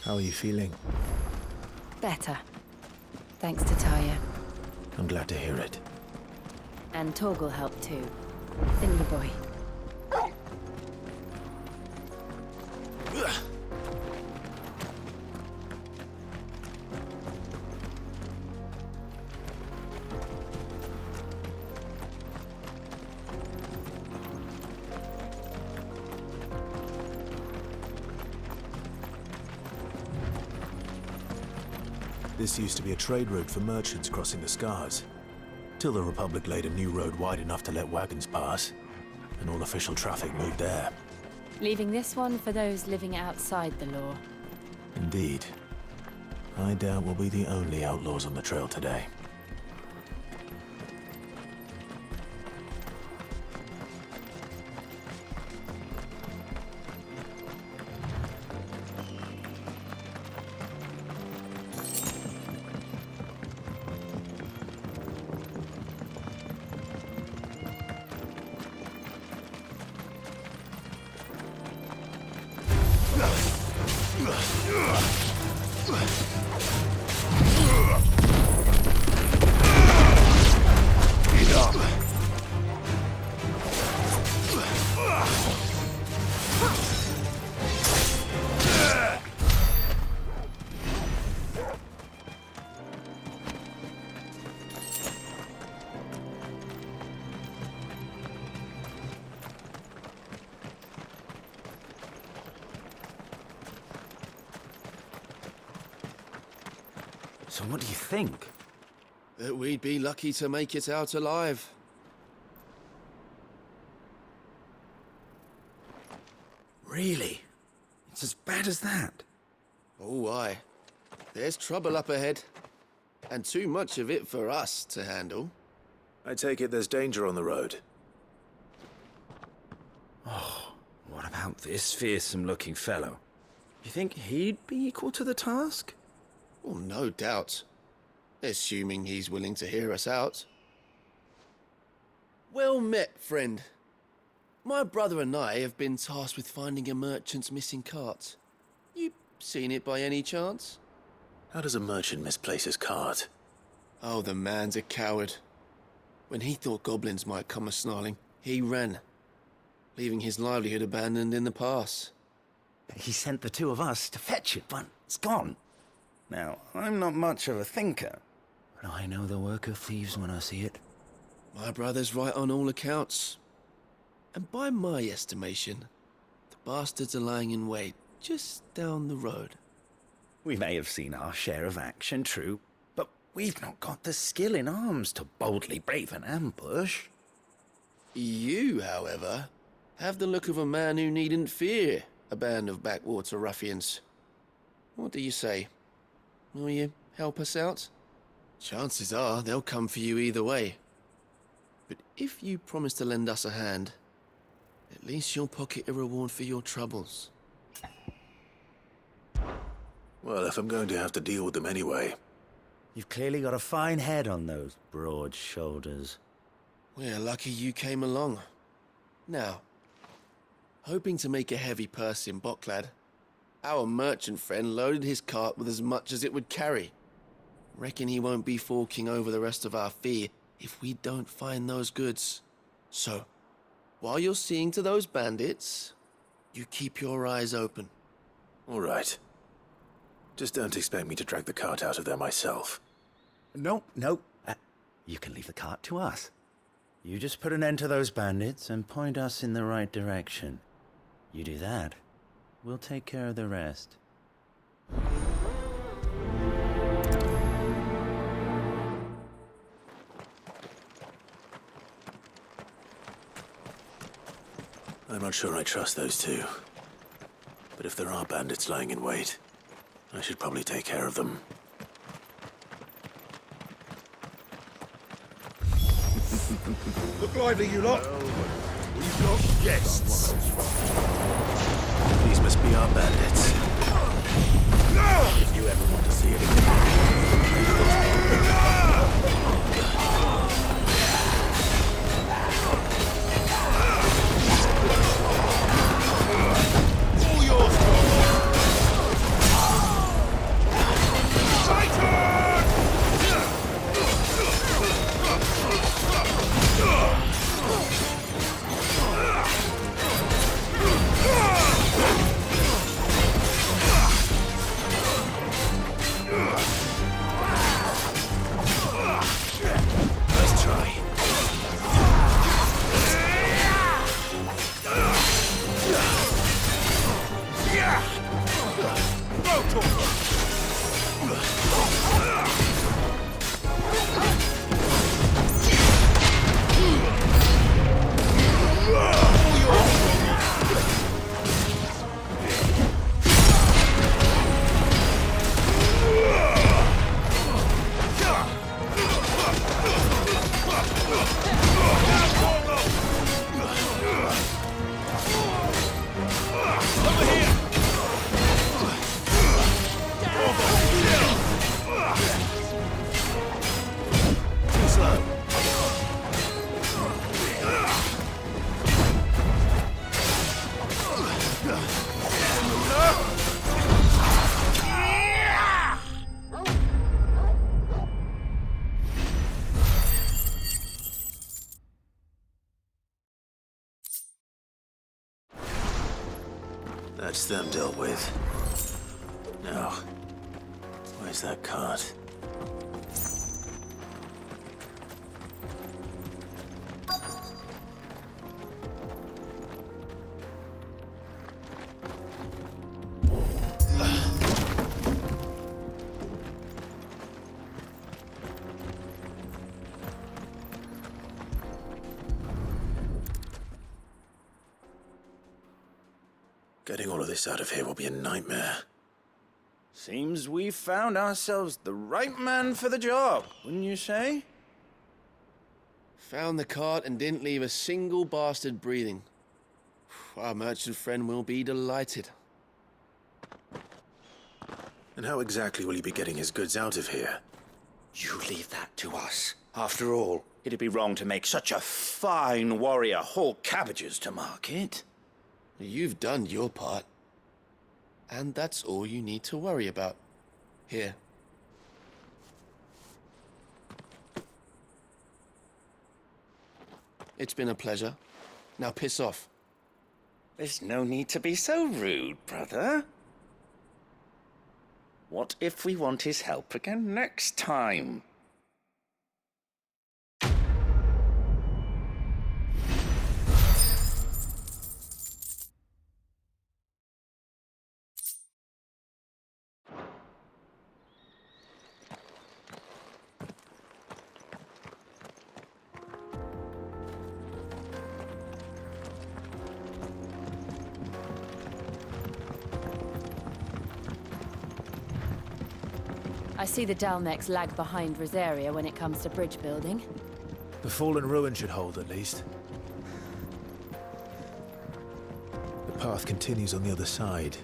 How are you feeling? Better. Thanks to Taya. I'm glad to hear it. And Torgal helped too. Didn't you, boy? This used to be a trade route for merchants crossing the Scars. Till the Republic laid a new road wide enough to let wagons pass, and all official traffic moved there. Leaving this one for those living outside the law. Indeed. I doubt we'll be the only outlaws on the trail today. So what do you think? That we'd be lucky to make it out alive. Really? It's as bad as that? Oh, aye. There's trouble up ahead. And too much of it for us to handle. I take it there's danger on the road. Oh, what about this fearsome-looking fellow? You think he'd be equal to the task? Well, no doubt. Assuming he's willing to hear us out. Well met, friend. My brother and I have been tasked with finding a merchant's missing cart. You seen it by any chance? How does a merchant misplace his cart? Oh, the man's a coward. When he thought goblins might come a-snarling, he ran, leaving his livelihood abandoned in the pass. He sent the two of us to fetch it, but it's gone. Now, I'm not much of a thinker, but I know the work of thieves when I see it. My brother's right on all accounts. And by my estimation, the bastards are lying in wait just down the road. We may have seen our share of action, true, but we've not got the skill in arms to boldly brave an ambush. You, however, have the look of a man who needn't fear a band of backwater ruffians. What do you say? Will you help us out? Chances are they'll come for you either way. But if you promise to lend us a hand, at least you'll pocket a reward for your troubles. Well, if I'm going to have to deal with them anyway. You've clearly got a fine head on those broad shoulders. We're lucky you came along. Now, hoping to make a heavy purse in Boklad, our merchant friend loaded his cart with as much as it would carry. Reckon he won't be forking over the rest of our fee if we don't find those goods. So, while you're seeing to those bandits, you keep your eyes open. All right. Just don't expect me to drag the cart out of there myself. No. You can leave the cart to us. You just put an end to those bandits and point us in the right direction. You do that, we'll take care of the rest. I'm not sure I trust those two. But if there are bandits lying in wait, I should probably take care of them. Look lively, you lot. We've got guests. These must be our bandits. If you ever want to see it again. All yours, That's them dealt with. Now, where's that cart? Getting all of this out of here will be a nightmare. Seems we've found ourselves the right man for the job, wouldn't you say? Found the cart and didn't leave a single bastard breathing. Our merchant friend will be delighted. And how exactly will he be getting his goods out of here? You leave that to us. After all, it'd be wrong to make such a fine warrior haul cabbages to market. You've done your part. And that's all you need to worry about. Here. It's been a pleasure. Now piss off. There's no need to be so rude, brother. What if we want his help again next time? I see the Dalmex lag behind Rosaria when it comes to bridge building. The fallen ruin should hold, at least. The path continues on the other side.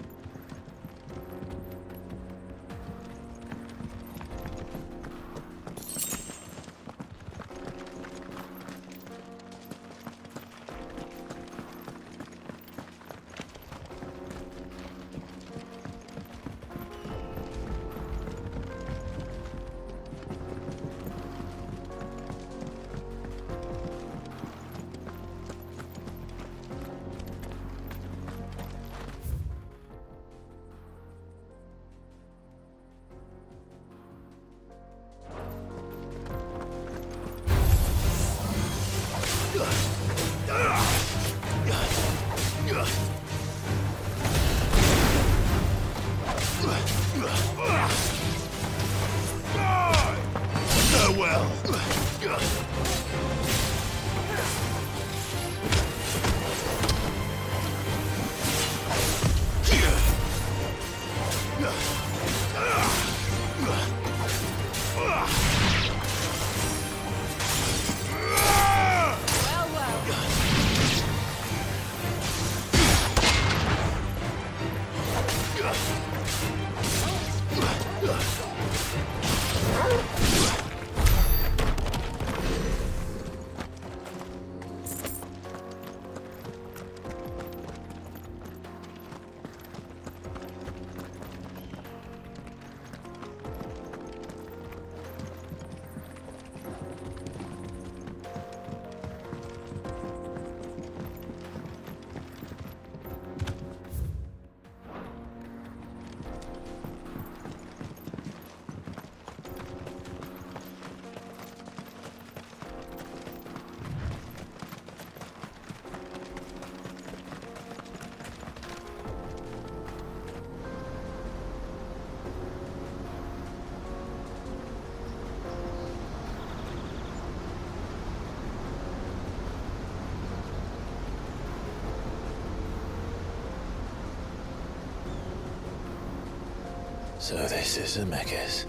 So this is Zemeckis.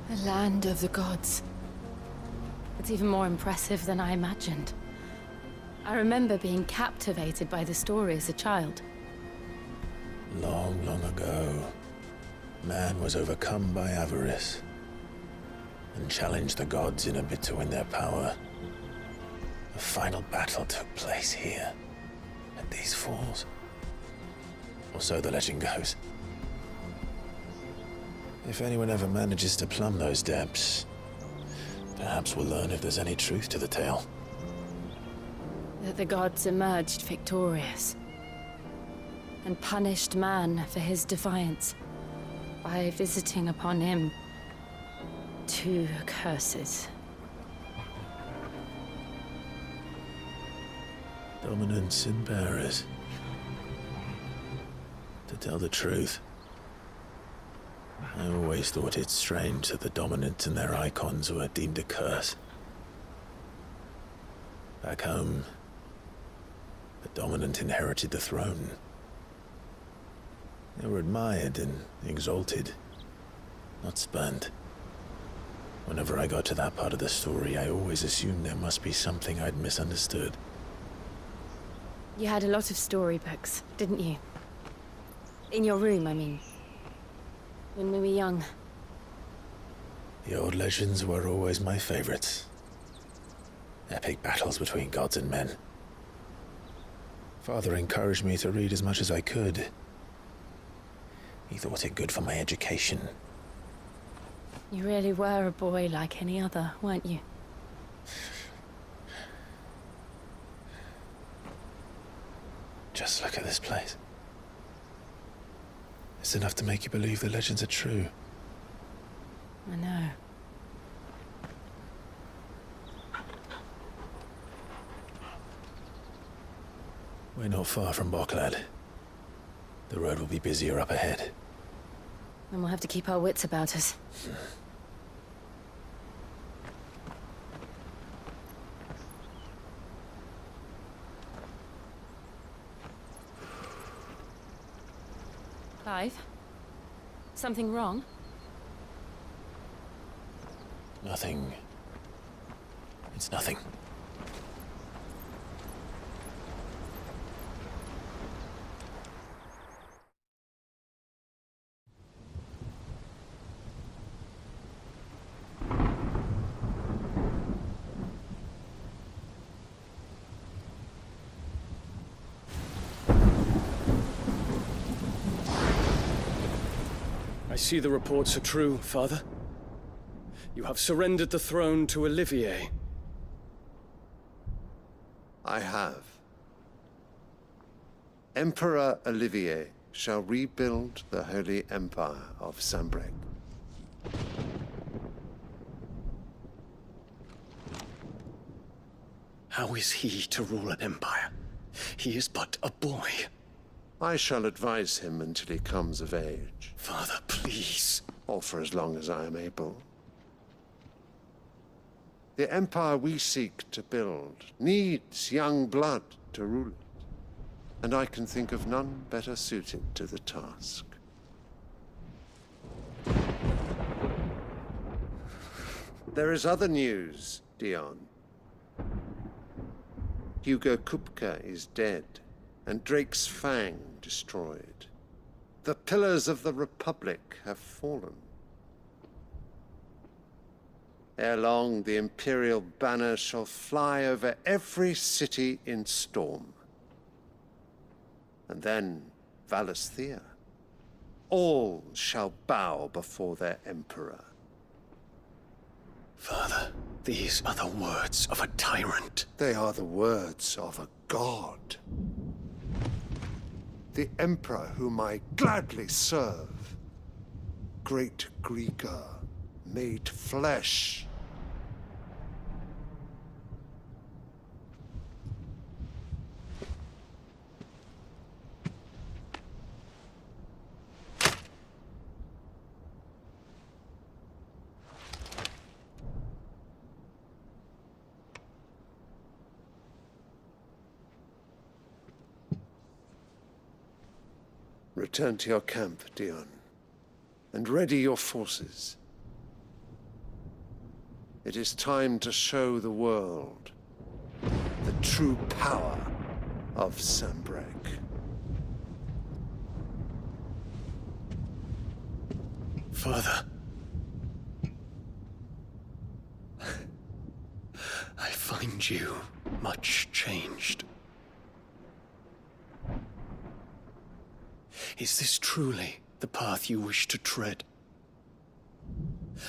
The land of the gods. It's even more impressive than I imagined. I remember being captivated by the story as a child. Long, long ago, man was overcome by avarice and challenged the gods in a bid to win their power. The final battle took place here, at these falls. Or so the legend goes. If anyone ever manages to plumb those depths, perhaps we'll learn if there's any truth to the tale. That the gods emerged victorious. and punished man for his defiance by visiting upon him 2 curses. Dominant sin bearers. To tell the truth, I always thought it strange that the dominant and their icons were deemed a curse. Back home, the dominant inherited the throne. They were admired and exalted, not spurned. Whenever I got to that part of the story, I always assumed there must be something I'd misunderstood. You had a lot of storybooks, didn't you? In your room, I mean. When we were young. The old legends were always my favorites. Epic battles between gods and men. Father encouraged me to read as much as I could. He thought it good for my education. You really were a boy like any other, weren't you? Just look at this place. It's enough to make you believe the legends are true. I know. We're not far from Boklad. The road will be busier up ahead. Then we'll have to keep our wits about us. Clive? Something wrong? Nothing. It's nothing. I see the reports are true, Father. You have surrendered the throne to Olivier. I have. Emperor Olivier shall rebuild the Holy Empire of Sanbreque. How is he to rule an empire? He is but a boy. I shall advise him until he comes of age, Father, please. or for as long as I am able. The empire we seek to build needs young blood to rule it, and I can think of none better suited to the task. There is other news, Dion. Hugo Kupka is dead, and Drake's Fang destroyed. The pillars of the Republic have fallen. Ere long, the Imperial banner shall fly over every city in Storm. And then, Valisthea. All shall bow before their Emperor. Father, these are the words of a tyrant. They are the words of a god. The Emperor whom I gladly serve. Great Greeker, made flesh. Return to your camp, Dion, and ready your forces. It is time to show the world the true power of Sanbreque. Father. I find you much changed. Is this truly the path you wish to tread?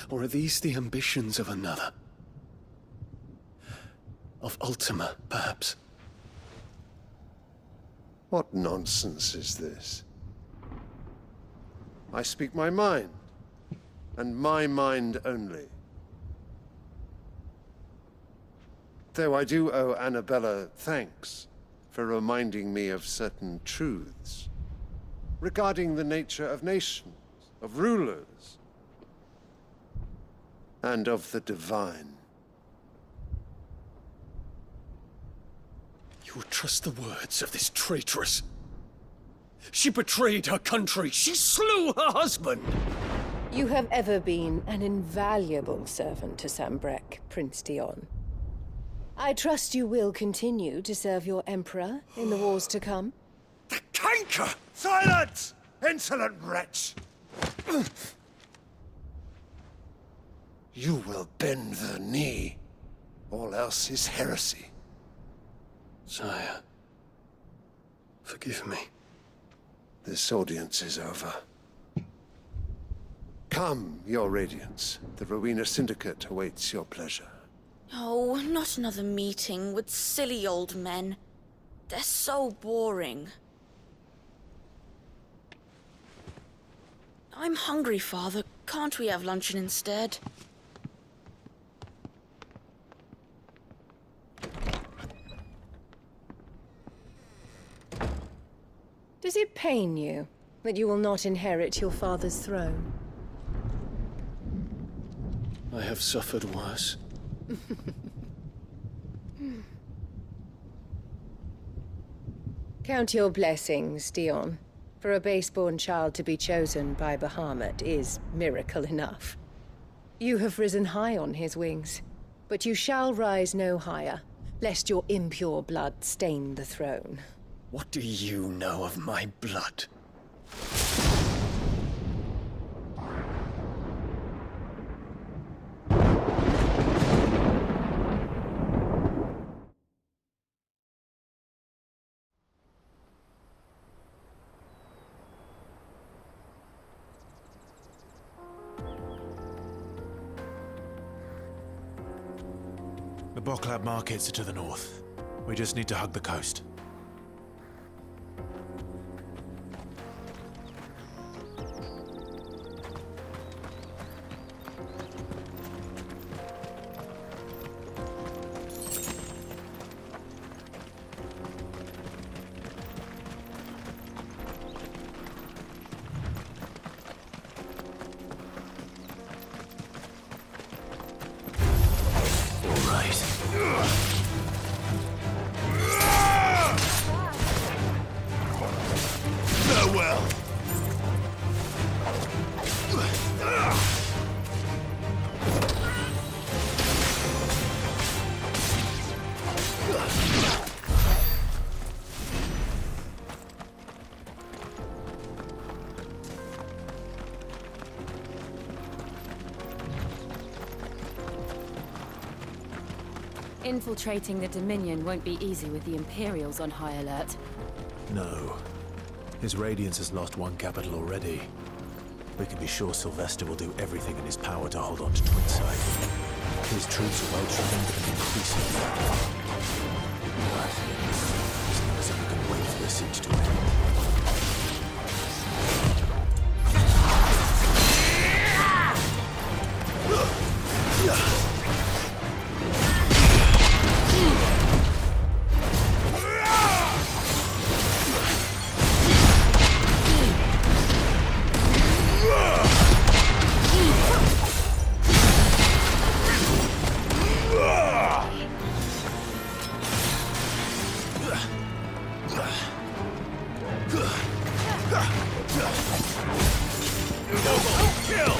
Or are these the ambitions of another? Of Ultima, perhaps? What nonsense is this? I speak my mind, and my mind only. Though I do owe Annabella thanks for reminding me of certain truths regarding the nature of nations, of rulers, and of the divine. You would trust the words of this traitress? She betrayed her country. She slew her husband. You have ever been an invaluable servant to Sambrek, Prince Dion. I trust you will continue to serve your Emperor in the wars to come. The canker! Silence! Insolent wretch! You will bend the knee. All else is heresy. Sire, forgive me. This audience is over. Come, your Radiance. The Rowena Syndicate awaits your pleasure. Oh, not another meeting with silly old men. They're so boring. I'm hungry, Father. Can't we have luncheon instead? Does it pain you that you will not inherit your father's throne? I have suffered worse. Count your blessings, Dion. For a base-born child to be chosen by Bahamut is miracle enough. You have risen high on his wings, but you shall rise no higher, lest your impure blood stain the throne. What do you know of my blood? The Boklab markets are to the north. We just need to hug the coast. Infiltrating the Dominion won't be easy with the Imperials on high alert. No. His Radiance has lost one capital already. We can be sure Sylvester will do everything in his power to hold on to Twinside. His troops are well-trained and increasingly effective. It's not as if we can wait for the siege to end. Kill!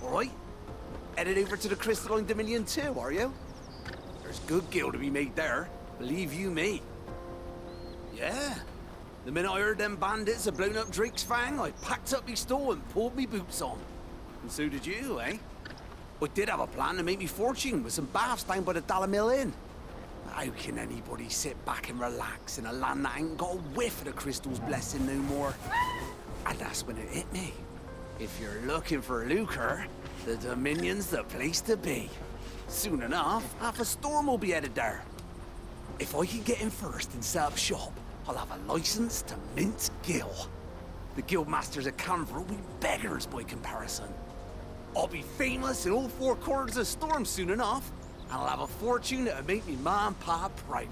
boy. Headed over to the Crystalline Dominion too, are you? There's good gil to be made there, believe you me. Yeah. The minute I heard them bandits had blown up Drake's Fang, I packed up me store and pulled me boots on. And so did you, eh? I did have a plan to make me fortune with some baths down by the Dalamil Inn. How can anybody sit back and relax in a land that ain't got a whiff of the crystal's blessing no more? And that's when it hit me. If you're looking for lucre, the Dominion's the place to be. Soon enough, half a storm will be headed there. If I can get in first and set up shop, I'll have a license to mint gil. The guildmasters at Canver will be beggars by comparison. I'll be famous in all four corners of Storm soon enough, and I'll have a fortune that'll make me ma and pa proud.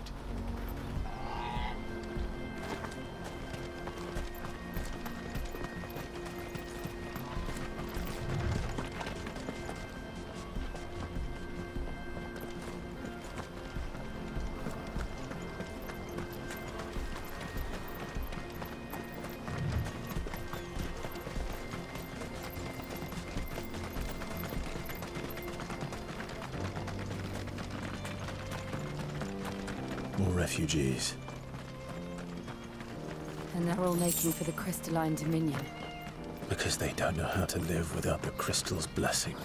More refugees. And they're all making for the Crystalline Dominion. Because they don't know how to live without the crystal's blessing.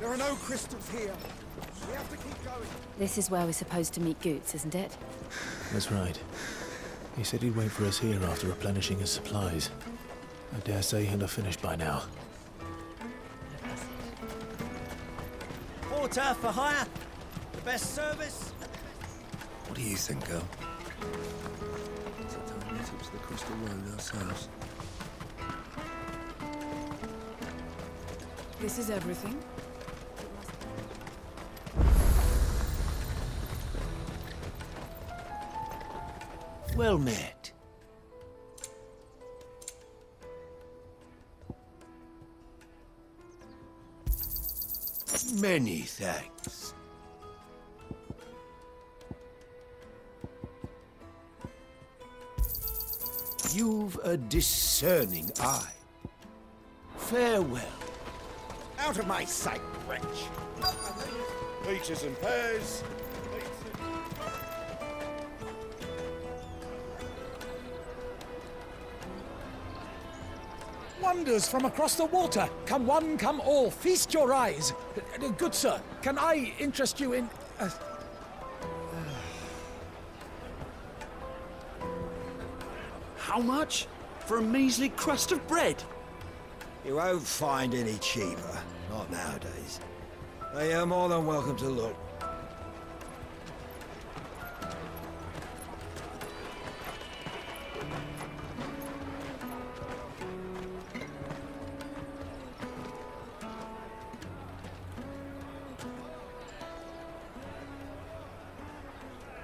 There are no crystals here. We have to keep going. This is where we're supposed to meet Goots, isn't it? That's right. He said he'd wait for us here after replenishing his supplies. I dare say he'll have finished by now. Porter for hire. The best service. What do you think, girl? Is it time we took to the Crystal Road ourselves? This is everything? Well met. Many thanks. You've a discerning eye. Farewell. Out of my sight, wretch. Peaches and pears. Wonders from across the water. Come one, come all. Feast your eyes. Good sir, can I interest you in... How much? For a measly crust of bread? You won't find any cheaper. Not nowadays. But you're more than welcome to look.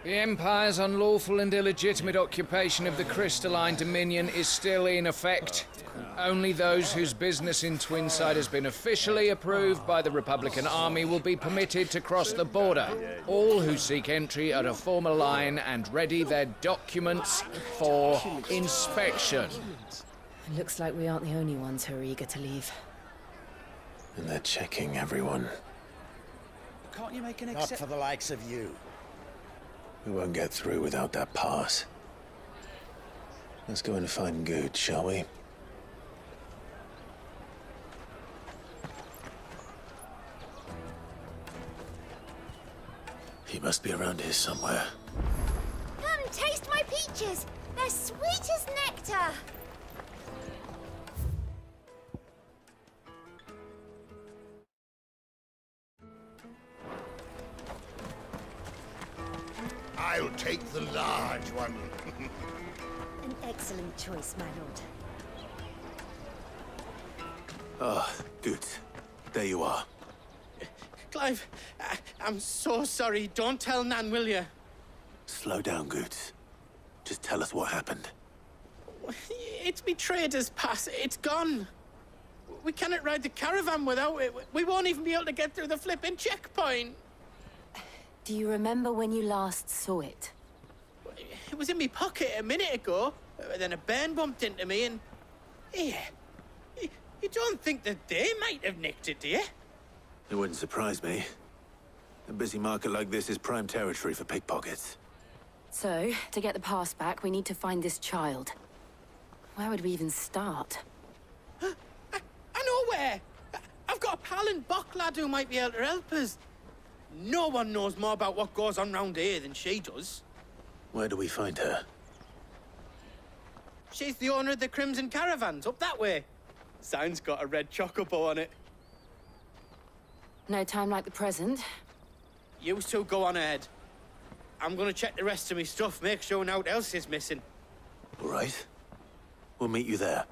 The Empire's unlawful and illegitimate occupation of the Crystalline Dominion is still in effect. Only those whose business in Twinside has been officially approved by the Republican Army will be permitted to cross the border. All who seek entry are to form a line and ready their documents for inspection. It looks like we aren't the only ones who are eager to leave. And they're checking everyone. Can't you make an Not for the likes of you. We won't get through without that pass. Let's go and find Good, shall we? He must be around here somewhere. Come, taste my peaches! They're sweet as nectar! I'll take the large one. An excellent choice, my lord. Ah, Good. There you are. Clive, I'm so sorry. Don't tell Nan, will you? Slow down, Good. Just tell us what happened. It's me trader's pass. It's gone. We cannot ride the caravan without it. We won't even be able to get through the flipping checkpoint. Do you remember when you last saw it? It was in my pocket a minute ago. Then a bairn bumped into me and... Yeah. You don't think that they might have nicked it, do you? It wouldn't surprise me. A busy market like this is prime territory for pickpockets. So, to get the pass back, we need to find this child. Where would we even start? I know where! I've got a pal in Bock lad who might be able to help us. No one knows more about what goes on round here than she does. Where do we find her? She's the owner of the Crimson Caravans, up that way. Sign's got a red chocobo on it. No time like the present. You two go on ahead. I'm gonna check the rest of my stuff, make sure naught else is missing. All right. We'll meet you there.